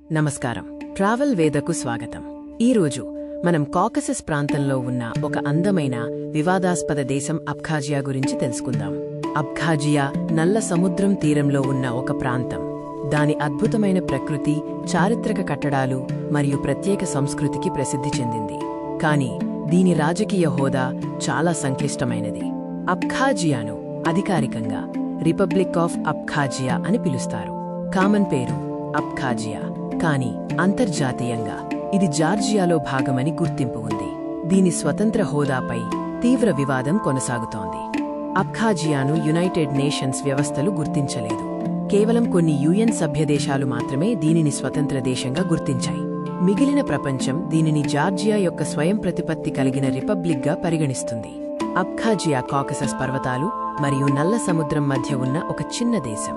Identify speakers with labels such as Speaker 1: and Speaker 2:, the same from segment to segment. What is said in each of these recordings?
Speaker 1: నమస్కారం. ట్రావెల్ వేదకు స్వాగతం. ఈరోజు మనం కాకసస్ ప్రాంతంలో ఉన్న ఒక అందమైన వివాదాస్పద దేశం అబ్ఖాజియా గురించి తెలుసుకుందాం. అబ్ఖాజియా నల్ల సముద్రం తీరంలో ఉన్న ఒక ప్రాంతం. దాని అద్భుతమైన ప్రకృతి, చారిత్రక కట్టడాలు మరియు ప్రత్యేక సంస్కృతికి ప్రసిద్ధి చెందింది. కానీ దీని రాజకీయ హోదా చాలా సంక్లిష్టమైనది. అబ్ఖాజియాను అధికారికంగా రిపబ్లిక్ ఆఫ్ అబ్ఖాజియా అని పిలుస్తారు. కామన్ పేరు అబ్ఖాజియా, కానీ అంతర్జాతీయంగా ఇది జార్జియాలో భాగమని గుర్తింపు ఉంది. దీని స్వతంత్ర హోదాపై తీవ్ర వివాదం కొనసాగుతోంది. అబ్ఖాజియాను యునైటెడ్ నేషన్స్ వ్యవస్థలు గుర్తించలేదు. కేవలం కొన్ని యుఎన్ సభ్యదేశాలు మాత్రమే దీనిని స్వతంత్ర దేశంగా గుర్తించాయి. మిగిలిన ప్రపంచం దీనిని జార్జియా యొక్క స్వయం ప్రతిపత్తి కలిగిన రిపబ్లిక్గా పరిగణిస్తుంది. అబ్ఖాజియా కాకసస్ పర్వతాలు మరియు నల్ల సముద్రం మధ్య ఉన్న ఒక చిన్న దేశం.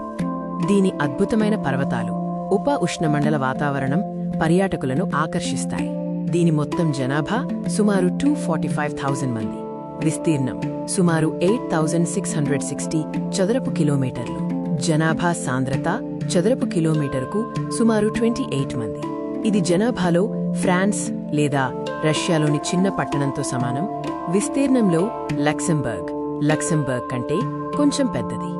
Speaker 1: దీని అద్భుతమైన పర్వతాలు, ఉప ఉష్ణమండల వాతావరణం పర్యాటకులను ఆకర్షిస్తాయి. దీని మొత్తం జనాభా సుమారు 245,000 మంది. విస్తీర్ణం సుమారు 8,660 చదరపు కిలోమీటర్లు. జనాభా సాంద్రత చదరపు కిలోమీటరుకు సుమారు 28 మంది. ఇది జనాభాలో ఫ్రాన్స్ లేదా రష్యాలోని చిన్న పట్టణంతో సమానం. విస్తీర్ణంలో లక్సెంబర్గ్ కంటే కొంచెం పెద్దది.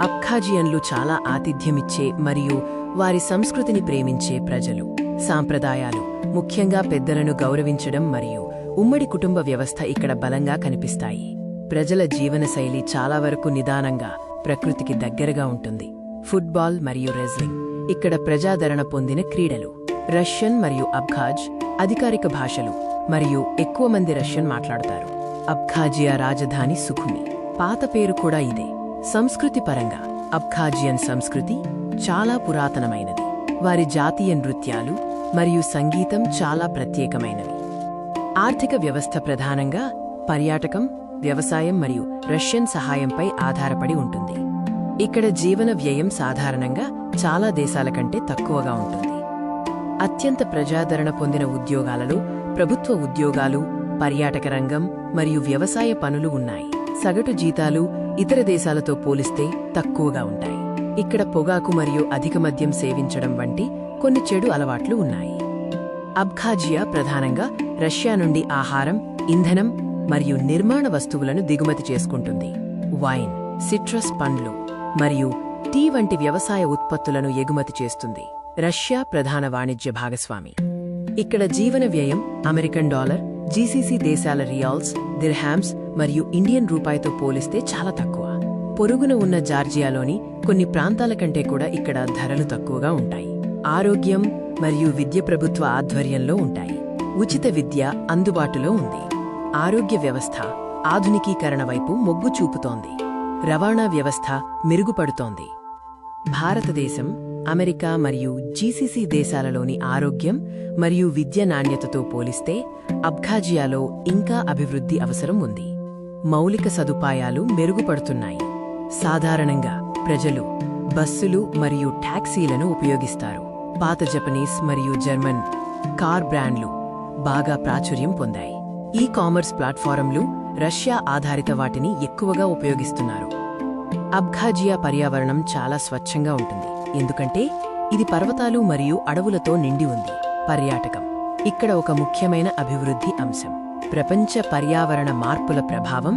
Speaker 1: అబ్ఖాజియన్లు చాలా ఆతిథ్యమిచ్చే మరియు వారి సంస్కృతిని ప్రేమించే ప్రజలు. సాంప్రదాయాలు, ముఖ్యంగా పెద్దలను గౌరవించడం మరియు ఉమ్మడి కుటుంబ వ్యవస్థ ఇక్కడ బలంగా కనిపిస్తాయి. ప్రజల జీవనశైలి చాలా వరకు నిదానంగా, ప్రకృతికి దగ్గరగా ఉంటుంది. ఫుట్బాల్ మరియు రెజ్లింగ్ ఇక్కడ ప్రజాదరణ పొందిన క్రీడలు. రష్యన్ మరియు అబ్ఖాజ్ అధికారిక భాషలు మరియు ఎక్కువ మంది రష్యన్ మాట్లాడతారు. అబ్ఖాజియా రాజధాని సుఖుమి. పాత పేరు కూడా ఇదే. సంస్కృతి పరంగా అబ్ఖాజియన్ సంస్కృతి చాలా పురాతనమైనది. వారి జాతీయ నృత్యాలు మరియు సంగీతం చాలా ప్రత్యేకమైనవి. ఆర్థిక వ్యవస్థ ప్రధానంగా పర్యాటకం, వ్యవసాయం మరియు రష్యన్ సహాయంపై ఆధారపడి ఉంటుంది. ఇక్కడ జీవన వ్యయం సాధారణంగా చాలా దేశాల కంటే తక్కువగా ఉంటుంది. అత్యంత ప్రజాదరణ పొందిన ఉద్యోగాలలో ప్రభుత్వ ఉద్యోగాలు, పర్యాటక రంగం మరియు వ్యవసాయ పనులు ఉన్నాయి. సగటు జీతాలు ఇతర దేశాలతో పోలిస్తే తక్కువగా ఉంటాయి. ఇక్కడ పొగాకు మరియు అధిక మద్యం సేవించడం వంటి కొన్ని చెడు అలవాట్లు ఉన్నాయి. అబ్ఖాజియా ప్రధానంగా రష్యా నుండి ఆహారం, ఇంధనం మరియు నిర్మాణ వస్తువులను దిగుమతి చేసుకుంటుంది. వైన్, సిట్రస్ పండ్లు మరియు టీ వంటి వ్యవసాయ ఉత్పత్తులను ఎగుమతి చేస్తుంది. రష్యా ప్రధాన వాణిజ్య భాగస్వామి. ఇక్కడ జీవన వ్యయం అమెరికన్ డాలర్, జీసీసీ దేశాల రియాల్స్, దిర్హామ్స్ మరియు ఇండియన్ రూపాయితో పోలిస్తే చాలా తక్కువ. పొరుగున ఉన్న జార్జియాలోని కొన్ని ప్రాంతాల కంటే కూడా ఇక్కడ ధరలు తక్కువగా ఉంటాయి. ఆరోగ్యం మరియు విద్య ప్రభుత్వ ఆధ్వర్యంలో ఉంటాయి. ఉచిత విద్య అందుబాటులో ఉంది. ఆరోగ్య వ్యవస్థ ఆధునికీకరణ వైపు మొగ్గు చూపుతోంది. రవాణా వ్యవస్థ మెరుగుపడుతోంది. భారతదేశం, అమెరికా మరియు జీసీసీ దేశాలలోని ఆరోగ్యం మరియు విద్య నాణ్యతతో పోలిస్తే అబ్ఖాజియాలో ఇంకా అభివృద్ధి అవసరం ఉంది. మౌలిక సదుపాయాలు మెరుగుపడుతున్నాయి. సాధారణంగా ప్రజలు బస్సులు మరియు టాక్సీలను ఉపయోగిస్తారు. పాత జపనీస్ మరియు జర్మన్ కార్ బ్రాండ్లు బాగా ప్రాచుర్యం పొందాయి. ఈ-కామర్స్ ప్లాట్ఫారంలు రష్యా ఆధారిత వాటిని ఎక్కువగా ఉపయోగిస్తున్నారు. అబ్ఖాజియా పర్యావరణం చాలా స్వచ్ఛంగా ఉంటుంది, ఎందుకంటే ఇది పర్వతాలు మరియు అడవులతో నిండి ఉంది. పర్యాటకం ఇక్కడ ఒక ముఖ్యమైన అభివృద్ధి అంశం. ప్రపంచ పర్యావరణ మార్పుల ప్రభావం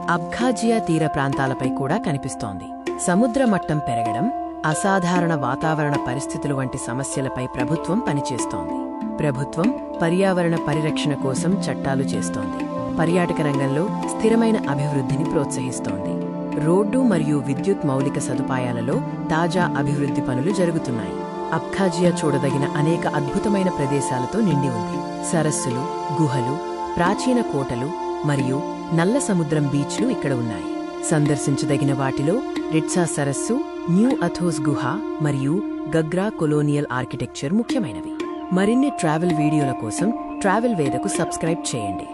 Speaker 1: అబ్ఖాజియా తీర ప్రాంతాలపై కూడా కనిపిస్తోంది. సముద్ర మట్టం పెరగడం, అసాధారణ వాతావరణ పరిస్థితులు వంటి సమస్యలపై ప్రభుత్వం పనిచేస్తోంది. ప్రభుత్వం పర్యావరణ పరిరక్షణ కోసం చట్టాలు చేస్తోంది. పర్యాటక రంగంలో స్థిరమైన అభివృద్ధిని ప్రోత్సహిస్తోంది. రోడ్డు మరియు విద్యుత్ మౌలిక సదుపాయాలలో తాజా అభివృద్ధి పనులు జరుగుతున్నాయి. అబ్ఖాజియా చూడదగిన అనేక అద్భుతమైన ప్రదేశాలతో నిండి ఉంది. సరస్సులు, గుహలు, ప్రాచీన కోటలు మరియు నల్ల సముద్రం బీచ్లు ఇక్కడ ఉన్నాయి. సందర్శించదగిన వాటిలో రిట్సా సరస్సు, న్యూ అథోస్ గుహ మరియు గగ్రా కొలోనియల్ ఆర్కిటెక్చర్ ముఖ్యమైనవి. మరిన్ని ట్రావెల్ వీడియోల కోసం ట్రావెల్ వేదకు సబ్స్క్రైబ్ చేయండి.